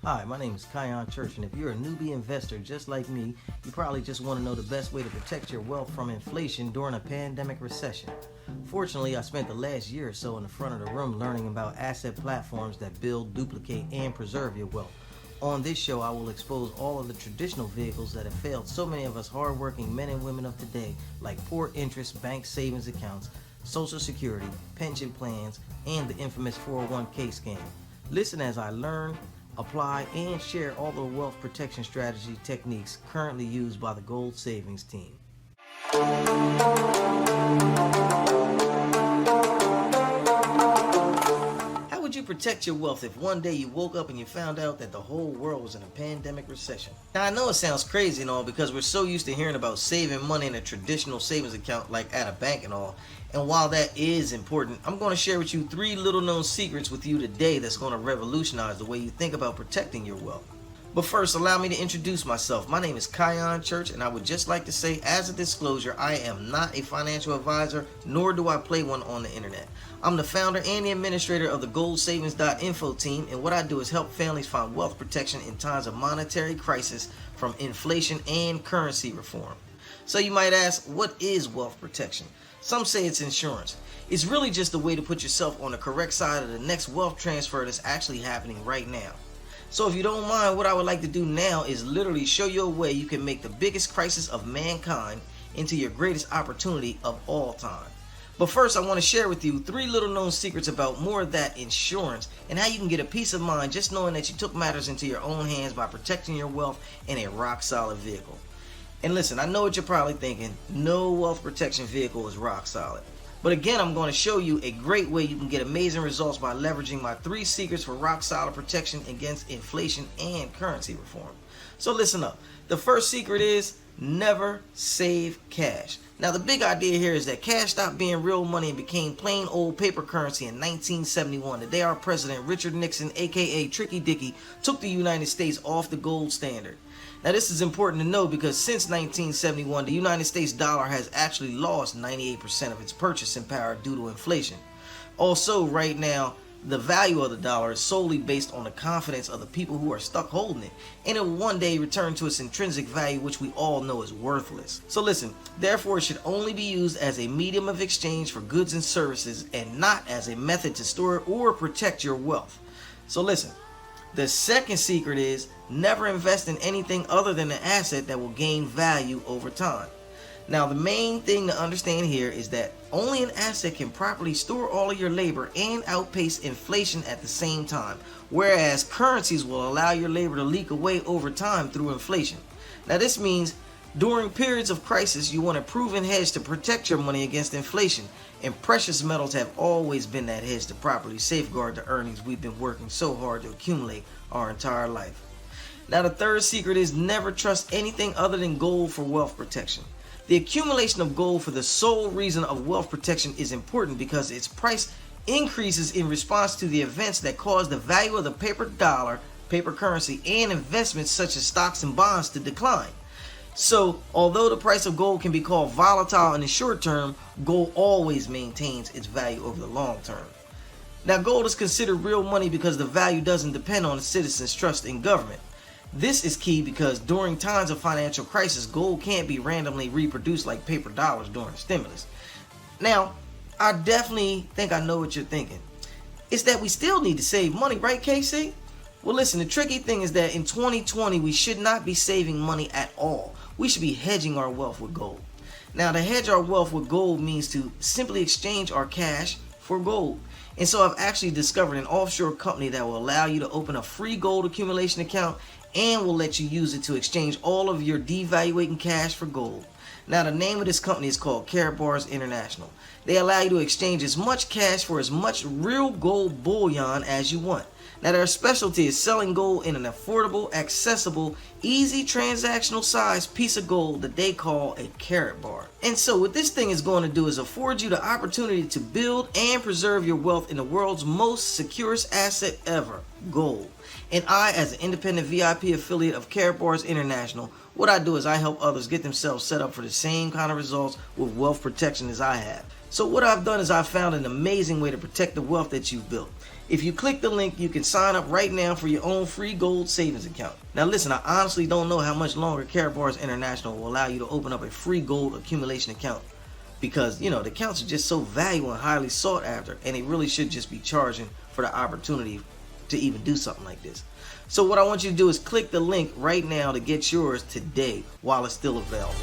Hi, my name is Kion Church, and if you're a newbie investor just like me, you probably just want to know the best way to protect your wealth from inflation during a pandemic recession. Fortunately, I spent the last year or so in the front of the room learning about asset platforms that build, duplicate, and preserve your wealth. On this show, I will expose all of the traditional vehicles that have failed so many of us hardworking men and women of today, like poor interest bank savings accounts, Social Security, pension plans, and the infamous 401k scam. Listen as I learn, apply, and share all the wealth protection strategy techniques currently used by the Gold Savings team. How would you protect your wealth if one day you woke up and you found out that the whole world was in a pandemic recession? Now, I know it sounds crazy and all because we're so used to hearing about saving money in a traditional savings account like at a bank and all. And while that is important, I'm going to share with you 3 little known secrets with you today that's going to revolutionize the way you think about protecting your wealth. But first, allow me to introduce myself. My name is Kion Church, and I would just like to say, as a disclosure, I am not a financial advisor, nor do I play one on the internet. I'm the founder and the administrator of the goldsavings.info team, and what I do is help families find wealth protection in times of monetary crisis from inflation and currency reform. So you might ask, what is wealth protection? Some say it's insurance. It's really just a way to put yourself on the correct side of the next wealth transfer that's actually happening right now. So if you don't mind, what I would like to do now is literally show you a way you can make the biggest crisis of mankind into your greatest opportunity of all time. But first, I want to share with you 3 little known secrets about more of that insurance and how you can get a peace of mind just knowing that you took matters into your own hands by protecting your wealth in a rock solid vehicle. And listen, I know what you're probably thinking. No wealth protection vehicle is rock solid. But again, I'm going to show you a great way you can get amazing results by leveraging my 3 secrets for rock solid protection against inflation and currency reform. So listen up. The first secret is never save cash. Now, the big idea here is that cash stopped being real money and became plain old paper currency in 1971, the day our president, Richard Nixon, aka Tricky Dicky, took the United States off the gold standard. Now, this is important to know because since 1971, the United States dollar has actually lost 98% of its purchasing power due to inflation. Also, right now, the value of the dollar is solely based on the confidence of the people who are stuck holding it, and it will one day return to its intrinsic value, which we all know is worthless. So listen, therefore it should only be used as a medium of exchange for goods and services and not as a method to store or protect your wealth. So listen, the second secret is never invest in anything other than an asset that will gain value over time. Now, the main thing to understand here is that only an asset can properly store all of your labor and outpace inflation at the same time, whereas currencies will allow your labor to leak away over time through inflation. Now, this means during periods of crisis, you want a proven hedge to protect your money against inflation, and precious metals have always been that hedge to properly safeguard the earnings we've been working so hard to accumulate our entire life. Now, the third secret is never trust anything other than gold for wealth protection. The accumulation of gold for the sole reason of wealth protection is important because its price increases in response to the events that cause the value of the paper dollar, paper currency, and investments such as stocks and bonds to decline. So, although the price of gold can be called volatile in the short term, gold always maintains its value over the long term. Now, gold is considered real money because the value doesn't depend on the citizens' trust in government. This is key because during times of financial crisis, gold can't be randomly reproduced like paper dollars during a stimulus. Now, I definitely think I know what you're thinking. It's that we still need to save money, right, KC? Well, listen, the tricky thing is that in 2020, we should not be saving money at all. We should be hedging our wealth with gold. Now, to hedge our wealth with gold means to simply exchange our cash for gold. And so I've actually discovered an offshore company that will allow you to open a free gold accumulation account and will let you use it to exchange all of your devaluating cash for gold. Now, the name of this company is called Karatbars International. They allow you to exchange as much cash for as much real gold bullion as you want. Now, their specialty is selling gold in an affordable, accessible, easy transactional size piece of gold that they call a Karatbar. And so what this thing is going to do is afford you the opportunity to build and preserve your wealth in the world's most securest asset ever, gold. And I, as an independent VIP affiliate of Karatbars International, what I do is I help others get themselves set up for the same kind of results with wealth protection as I have. So what I've done is I've found an amazing way to protect the wealth that you've built. If you click the link, you can sign up right now for your own free gold savings account. Now listen, I honestly don't know how much longer Karatbars International will allow you to open up a free gold accumulation account, because the accounts are just so valuable and highly sought after, and they really should just be charging for the opportunity to even do something like this. So what I want you to do is click the link right now to get yours today while it's still available.